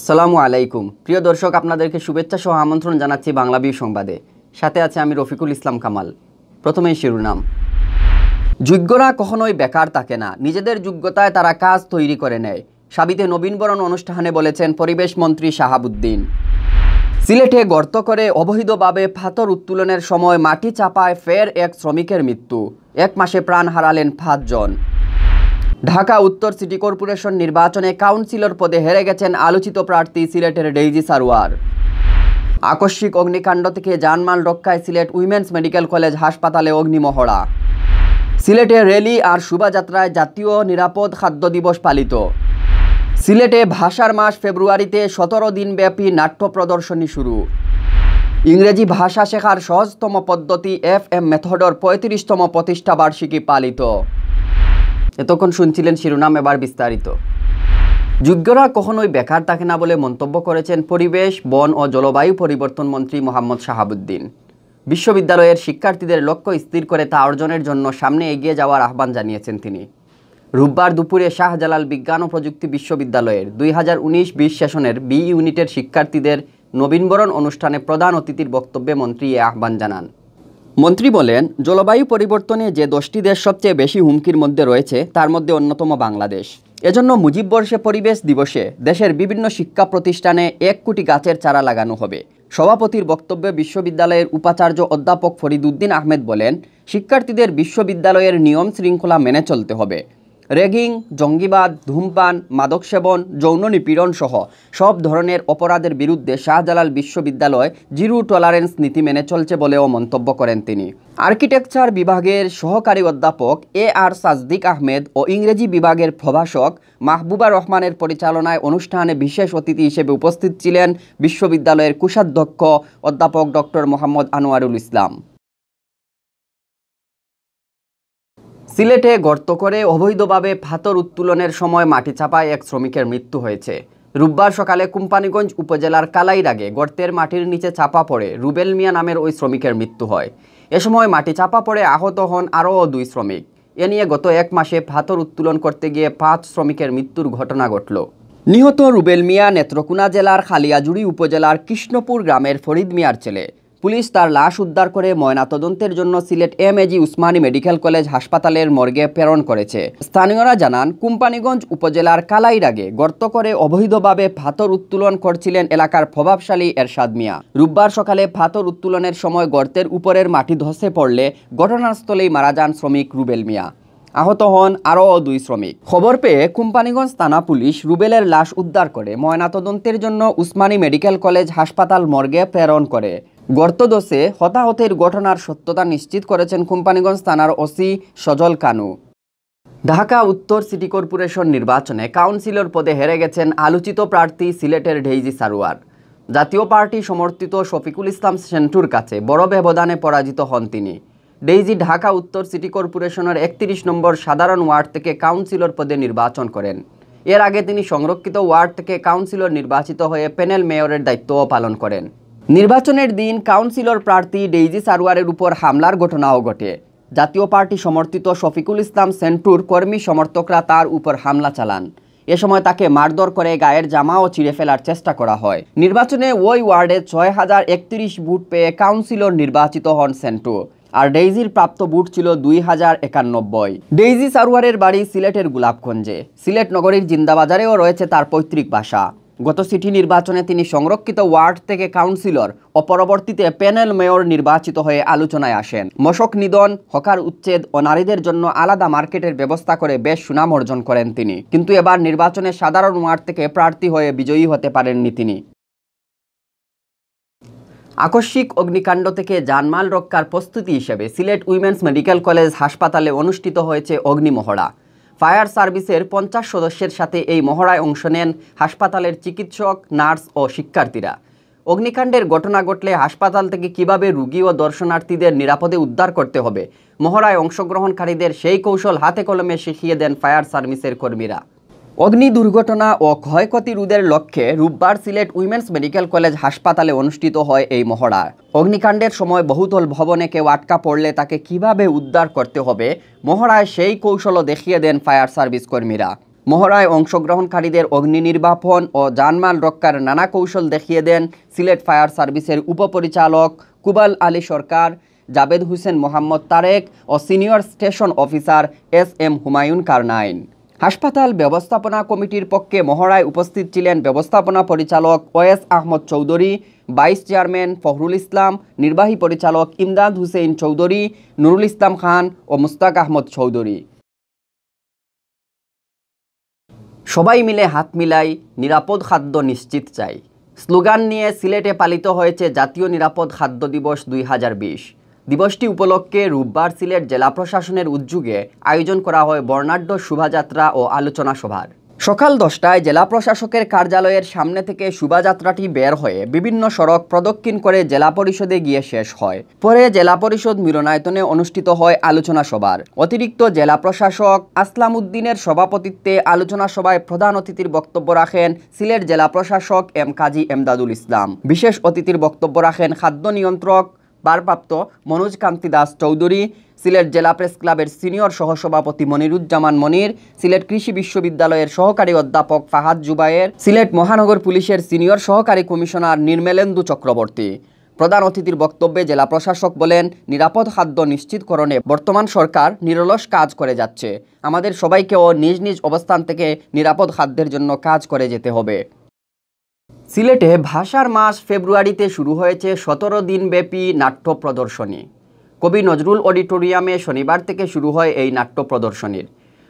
আসসালামু আলাইকুম প্রিয় দর্শক, আপনাদেরকে শুভেচ্ছা সহ আমন্ত্রণ জানাচ্ছি বাংলাভিউ সংবাদে। সাথে আছে আমি রফিকুল ইসলাম কামাল। প্রথমেই শিরোনাম। যোগ্যরা কখনোই বেকার থাকে না, নিজেদের যোগ্যতায় তারা কাজ তৈরি করে নেয়। সাবিতে নবীনবরণ অনুষ্ঠানে বলেছেন পরিবেশ মন্ত্রী শাহাবুদ্দিন। সিলেটে গর্ত করে অবৈধভাবে পাথর উত্তোলনের সময় মাটি চাপায় ফের এক শ্রমিকের মৃত্যু। 1 মাসে প্রাণ হারালেন 5 জন। ঢাকা উত্তর সিটি কর্পোরেশন নির্বাচনে কাউন্সিলর পদে হেরে গেছেন আলোচিত প্রার্থী সিলেটের ডেইজি সারোয়ার। আকস্মিক অগ্নিকাণ্ড থেকে জানমাল রক্ষায় সিলেট উইমেন্স মেডিকেল কলেজ হাসপাতালে অগ্নিমহড়া। সিলেটে র্যালি আর শোভাযাত্রায় জাতীয় নিরাপদ খাদ্য দিবস পালিত। সিলেটে ভাষার মাস ফেব্রুয়ারিতে 17 দিনব্যাপী নাট্য প্রদর্শনী শুরু। ইংরেজি ভাষা শেখার সহজতম পদ্ধতি FM মেথডর 35তম প্রতিষ্ঠা বার্ষিকী পালিত। এতক্ষণ শুনছিলেন শিরোনাম, এবার বিস্তারিত। যোগ্যরা কখনোই বেকার থাকে না বলে মন্তব্য করেছেন পরিবেশ, বন ও জলবায়ু পরিবর্তন মন্ত্রী মোহাম্মদ শাহাবুদ্দিন। বিশ্ববিদ্যালয়ের শিক্ষার্থীদের লক্ষ্য স্থির করে তা অর্জনের জন্য সামনে এগিয়ে যাওয়ার আহ্বান জানিয়েছেন তিনি। রোববার দুপুরে শাহজালাল বিজ্ঞান ও প্রযুক্তি বিশ্ববিদ্যালয়ের 2019-20 সেশনের বি ইউনিটের শিক্ষার্থীদের নবীনবরণ অনুষ্ঠানে প্রধান অতিথির বক্তব্যে মন্ত্রী এ আহ্বান জানান। মন্ত্রী বলেন, জলবায়ু পরিবর্তনে যে 10টি দেশ সবচেয়ে বেশি হুমকির মধ্যে রয়েছে তার মধ্যে অন্যতম বাংলাদেশ। এজন্য মুজিব বর্ষে পরিবেশ দিবসে দেশের বিভিন্ন শিক্ষা প্রতিষ্ঠানে 1 কোটি গাছের চারা লাগানো হবে। সভাপতির বক্তব্যে বিশ্ববিদ্যালয়ের উপাচার্য অধ্যাপক ফরিদউদ্দিন আহমেদ বলেন, শিক্ষার্থীদের বিশ্ববিদ্যালয়ের নিয়ম শৃঙ্খলা মেনে চলতে হবে। র্যাগিং, জঙ্গিবাদ, ধূমপান, মাদক সেবন, যৌন নিপীড়ন সহ সব ধরনের অপরাধের বিরুদ্ধে শাহজালাল বিশ্ববিদ্যালয় জিরো টলারেন্স নীতি মেনে চলছে বলেও মন্তব্য করেন তিনি। আর্কিটেকচার বিভাগের সহকারী অধ্যাপক AR সাজদিক আহমেদ ও ইংরেজি বিভাগের প্রভাষক মাহবুবা রহমানের পরিচালনায় অনুষ্ঠানে বিশেষ অতিথি হিসেবে উপস্থিত ছিলেন বিশ্ববিদ্যালয়ের কোষাধ্যক্ষ অধ্যাপক ডক্টর মোহাম্মদ আনোয়ারুল ইসলাম। সিলেটে গর্ত করে অবৈধভাবে পাথর উত্তোলনের সময় মাটি চাপায় এক শ্রমিকের মৃত্যু হয়েছে। রোববার সকালে কোম্পানিগঞ্জ উপজেলার কালাইরাগে গর্তের মাটির নিচে চাপা পড়ে রুবেল মিয়া নামের ওই শ্রমিকের মৃত্যু হয়। এ সময় মাটি চাপা পড়ে আহত হন আরও 2 শ্রমিক। এ নিয়ে গত 1 মাসে পাথর উত্তোলন করতে গিয়ে 5 শ্রমিকের মৃত্যুর ঘটনা ঘটল। নিহত রুবেল মিয়া নেত্রকোনা জেলার খালিয়াজুড়ি উপজেলার কৃষ্ণপুর গ্রামের ফরিদ মিয়ার ছেলে। পুলিশ তার লাশ উদ্ধার করে ময়নাতদন্তের জন্য Sylhet MAG Usmani medical college হাসপাতালের মর্গে প্রেরণ করেছে। স্থানীয়রা জানান, কোম্পানিগঞ্জ উপজেলার কালাইরাগে গর্ত করে অবৈধভাবে পাথর উত্তোলন করছিলেন এলাকার প্রভাবশালী এরশাদ মিয়া। রোববার সকালে পাথর উত্তোলনের সময় গর্তের উপরের মাটি ধসে পড়লে ঘটনাস্থলেই মারা যান শ্রমিক রুবেল মিয়া। আহত হন আরও 2 শ্রমিক। খবর পেয়ে কোম্পানিগঞ্জ থানা পুলিশ রুবেলের লাশ উদ্ধার করে ময়নাতদন্তের জন্য উসমানী মেডিকেল কলেজ হাসপাতাল মর্গে প্রেরণ করে। গর্ত ধসে হতাহতের ঘটনার সত্যতা নিশ্চিত করেছেন কোম্পানিগঞ্জ থানার OC সজল কানু। ঢাকা উত্তর সিটি কর্পোরেশন নির্বাচনে কাউন্সিলর পদে হেরে গেছেন আলোচিত প্রার্থী সিলেটের ডেইজি সারোয়ার। জাতীয় পার্টি সমর্থিত শফিকুল ইসলাম সেন্টুর কাছে বড় ব্যবধানে পরাজিত হন তিনি। ডেইজি ঢাকা উত্তর সিটি কর্পোরেশনের 31 নম্বর সাধারণ ওয়ার্ড থেকে কাউন্সিলর পদে নির্বাচন করেন। এর আগে তিনি সংরক্ষিত ওয়ার্ড থেকে কাউন্সিলর নির্বাচিত হয়ে প্যানেল মেয়রের দায়িত্বও পালন করেন। নির্বাচনের দিন কাউন্সিলর প্রার্থী ডেইজি সারোয়ারের উপর হামলার ঘটনাও ঘটে। জাতীয় পার্টি সমর্থিত শফিকুল ইসলাম সেন্টুর কর্মী সমর্থকরা তার উপর হামলা চালান। এ সময় তাকে মারধর করে গায়ের জামাও ছিঁড়ে ফেলার চেষ্টা করা হয়। নির্বাচনে ওই ওয়ার্ডে 6031 ভোট পেয়ে কাউন্সিলর নির্বাচিত হন সেন্টু, আর ডেইজির প্রাপ্ত ভোট ছিল 2091। ডেইজি সারোয়ারের বাড়ি সিলেটের গোলাপগঞ্জে। সিলেট নগরীর জিন্দাবাজারেও রয়েছে তার পৈতৃক বাসা। গত সিটি নির্বাচনে তিনি সংরক্ষিত ওয়ার্ড থেকে কাউন্সিলর ও পরবর্তীতে প্যানেল মেয়র নির্বাচিত হয়ে আলোচনায় আসেন। মশক নিধন, হকার উচ্ছেদ ও নারীদের জন্য আলাদা মার্কেটের ব্যবস্থা করে বেশ সুনাম অর্জন করেন তিনি। কিন্তু এবার নির্বাচনে সাধারণ ওয়ার্ড থেকে প্রার্থী হয়ে বিজয়ী হতে পারেননি তিনি। আকস্মিক অগ্নিকাণ্ড থেকে জানমাল রক্ষার প্রস্তুতি হিসেবে সিলেট উইমেন্স মেডিকেল কলেজ হাসপাতালে অনুষ্ঠিত হয়েছে অগ্নিমহড়া। ফায়ার সার্ভিসের 50 সদস্যের সাথে এই মহড়ায় অংশ নেন হাসপাতালের চিকিৎসক, নার্স ও শিক্ষার্থীরা। অগ্নিকাণ্ডের ঘটনা ঘটলে হাসপাতাল থেকে কিভাবে রোগী ও দর্শনার্থীদের নিরাপদে উদ্ধার করতে হবে, মহড়ায় অংশগ্রহণকারীদের সেই কৌশল হাতে কলমে শিখিয়ে দেন ফায়ার সার্ভিসের কর্মীরা। অগ্নি দুর্ঘটনা ও ক্ষয়ক্ষতি রোধের লক্ষ্যে রোববার সিলেট উইমেন্স মেডিকেল কলেজ হাসপাতালে অনুষ্ঠিত হয় এই মহড়া। অগ্নিকাণ্ডের সময় বহুতল ভবনে কেউ আটকা পড়লে তাকে কিভাবে উদ্ধার করতে হবে, মহড়ায় সেই কৌশলও দেখিয়ে দেন ফায়ার সার্ভিস কর্মীরা। মহড়ায় অংশগ্রহণকারীদের অগ্নি নির্বাপন ও জানমাল রক্ষার নানা কৌশল দেখিয়ে দেন সিলেট ফায়ার সার্ভিসের উপপরিচালক কুবাল আলী সরকার, জাবেদ হোসেন মোহাম্মদ তারেক ও senior station officer SM Humayun Karnain. হাসপাতাল ব্যবস্থাপনা কমিটির পক্ষে মহড়ায় উপস্থিত ছিলেন ব্যবস্থাপনা পরিচালক ওয়েস আহমদ চৌধুরী, ভাইস চেয়ারম্যান ফখরুল ইসলাম, নির্বাহী পরিচালক ইমদাদ হুসেইন চৌধুরী, নুরুল ইসলাম খান ও মুস্তাক আহমদ চৌধুরী। সবাই মিলে হাত মিলাই, নিরাপদ খাদ্য নিশ্চিত চাই স্লোগান নিয়ে সিলেটে পালিত হয়েছে জাতীয় নিরাপদ খাদ্য দিবস 2020। দিবসটি উপলক্ষে রোববার সিলেট জেলা প্রশাসনের উদ্যোগে আয়োজন করা হয় বর্ণাঢ্য শোভাযাত্রা ও আলোচনা সভার। সকাল 10টায় জেলা প্রশাসকের কার্যালয়ের সামনে থেকে শোভাযাত্রাটি বের হয়ে বিভিন্ন সড়ক প্রদক্ষিণ করে জেলা পরিষদে গিয়ে শেষ হয়। পরে জেলা পরিষদ মিলনায়তনে অনুষ্ঠিত হয় আলোচনা সভার। অতিরিক্ত জেলা প্রশাসক আসলাম উদ্দিনের সভাপতিত্বে আলোচনা সভায় প্রধান অতিথির বক্তব্য রাখেন সিলেট জেলা প্রশাসক কাজী এমদাদুল ইসলাম। বিশেষ অতিথির বক্তব্য রাখেন খাদ্য নিয়ন্ত্রক ভারপ্রাপ্ত মনোজ কান্তি দাস চৌধুরী, সিলেট জেলা প্রেস ক্লাবের সিনিয়র সহসভাপতি মনিরুজ্জামান মনির, সিলেট কৃষি বিশ্ববিদ্যালয়ের সহকারী অধ্যাপক ফাহাদ জুবায়ের, সিলেট মহানগর পুলিশের সিনিয়র সহকারী কমিশনার নির্মলেন্দু চক্রবর্তী। প্রধান অতিথির বক্তব্যে জেলা প্রশাসক বলেন, নিরাপদ খাদ্য নিশ্চিতকরণে বর্তমান সরকার নিরলস কাজ করে যাচ্ছে। আমাদের সবাইকেও নিজ নিজ অবস্থান থেকে নিরাপদ খাদ্যের জন্য কাজ করে যেতে হবে। সিলেটে ভাষার মাস ফেব্রুয়ারিতে শুরু হয়েছে 17 দিনব্যাপী নাট্য প্রদর্শনী। কবি নজরুল অডিটোরিয়ামে শনিবার থেকে শুরু হয় এই নাট্য প্রদর্শনীর।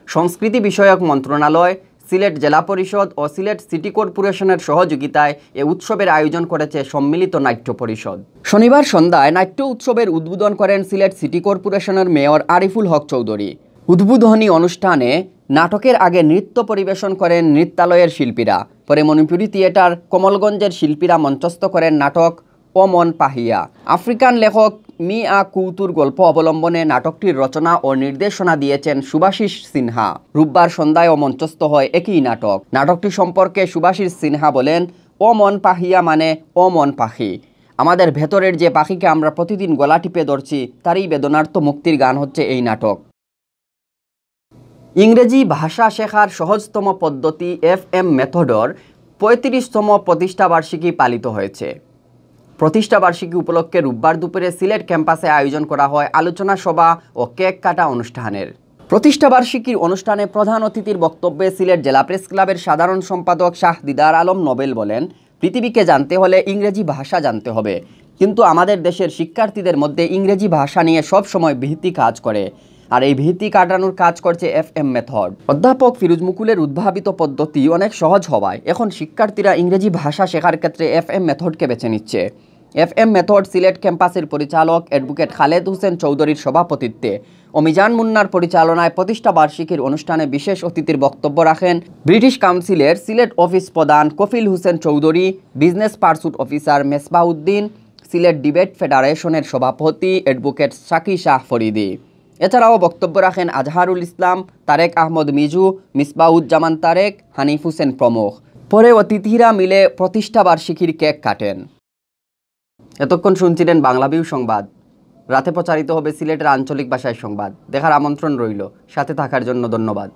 সংস্কৃতি বিষয়ক মন্ত্রণালয়, সিলেট জেলা পরিষদ ও সিলেট সিটি কর্পোরেশনের সহযোগিতায় এ উৎসবের আয়োজন করেছে সম্মিলিত নাট্য পরিষদ। শনিবার সন্ধ্যায় নাট্য উৎসবের উদ্বোধন করেন সিলেট সিটি কর্পোরেশনের মেয়র আরিফুল হক চৌধুরী। উদ্বোধনী অনুষ্ঠানে নাটকের আগে নৃত্য পরিবেশন করেন নৃত্যালয়ের শিল্পীরা। পরে মণিপুরী থিয়েটার কমলগঞ্জের শিল্পীরা মঞ্চস্থ করেন নাটক ও মন পাহিয়া। আফ্রিকান লেখক মিয়া কৌতুর গল্প অবলম্বনে নাটকটির রচনা ও নির্দেশনা দিয়েছেন সুভাষিস সিনহা। রোববার সন্ধ্যায় মঞ্চস্থ হয় একই নাটক। নাটকটি সম্পর্কে সুভাষিস সিনহা বলেন, ও মন পাহিয়া মানে ও মন পাখি। আমাদের ভেতরের যে পাখিকে আমরা প্রতিদিন গলা টিপে ধরছি, তারই বেদনার্থ মুক্তির গান হচ্ছে এই নাটক। ইংরেজি ভাষা শেখার সহজতম পদ্ধতি FM মেথডর 35তম প্রতিষ্ঠাবার্ষিকী পালিত হয়েছে। প্রতিষ্ঠাবার্ষিকী উপলক্ষে রোববার দুপুরে সিলেট ক্যাম্পাসে আয়োজন করা হয় আলোচনা সভা ও কেক কাটা অনুষ্ঠানের। প্রতিষ্ঠাবার্ষিকীর অনুষ্ঠানে প্রধান অতিথির বক্তব্যে সিলেট জেলা প্রেস ক্লাবের সাধারণ সম্পাদক শাহ দিদার আলম নোবেল বলেন, পৃথিবীকে জানতে হলে ইংরেজি ভাষা জানতে হবে, কিন্তু আমাদের দেশের শিক্ষার্থীদের মধ্যে ইংরেজি ভাষা নিয়ে সব সময় ভীতি কাজ করে, আর এই ভীতি কাটানোর কাজ করছে FM মেথড। অধ্যাপক ফিরোজ মুকুলের উদ্ভাবিত পদ্ধতি অনেক সহজ হওয়ায় এখন শিক্ষার্থীরা ইংরেজি ভাষা শেখার ক্ষেত্রে FM মেথডকে বেছে নিচ্ছে। FM মেথড সিলেট ক্যাম্পাসের পরিচালক অ্যাডভোকেট খালেদ হোসেন চৌধুরীর সভাপতিত্বে ও মিজান মুন্নার পরিচালনায় প্রতিষ্ঠা বার্ষিকীর অনুষ্ঠানে বিশেষ অতিথির বক্তব্য রাখেন ব্রিটিশ কাউন্সিলের সিলেট অফিস প্রধান Kafil Hossain Chowdhury, business pursuit officer Mesbauddin, Sylhet debate ফেডারেশনের সভাপতি অ্যাডভোকেট শাকি শাহ ফরিদি। এছাড়াও বক্তব্য রাখেন আজহারুল ইসলাম, তারেক আহমদ মিজু, মিসবাউজ্জামান তারেক, হানিফ হোসেন প্রমুখ। পরে অতিথিরা মিলে প্রতিষ্ঠা বার্ষিকীর কেক কাটেন। এতক্ষণ শুনছিলেন বাংলাভিউ সংবাদ। রাতে প্রচারিত হবে সিলেটের আঞ্চলিক ভাষায় সংবাদ। দেখার আমন্ত্রণ রইল। সাথে থাকার জন্য ধন্যবাদ।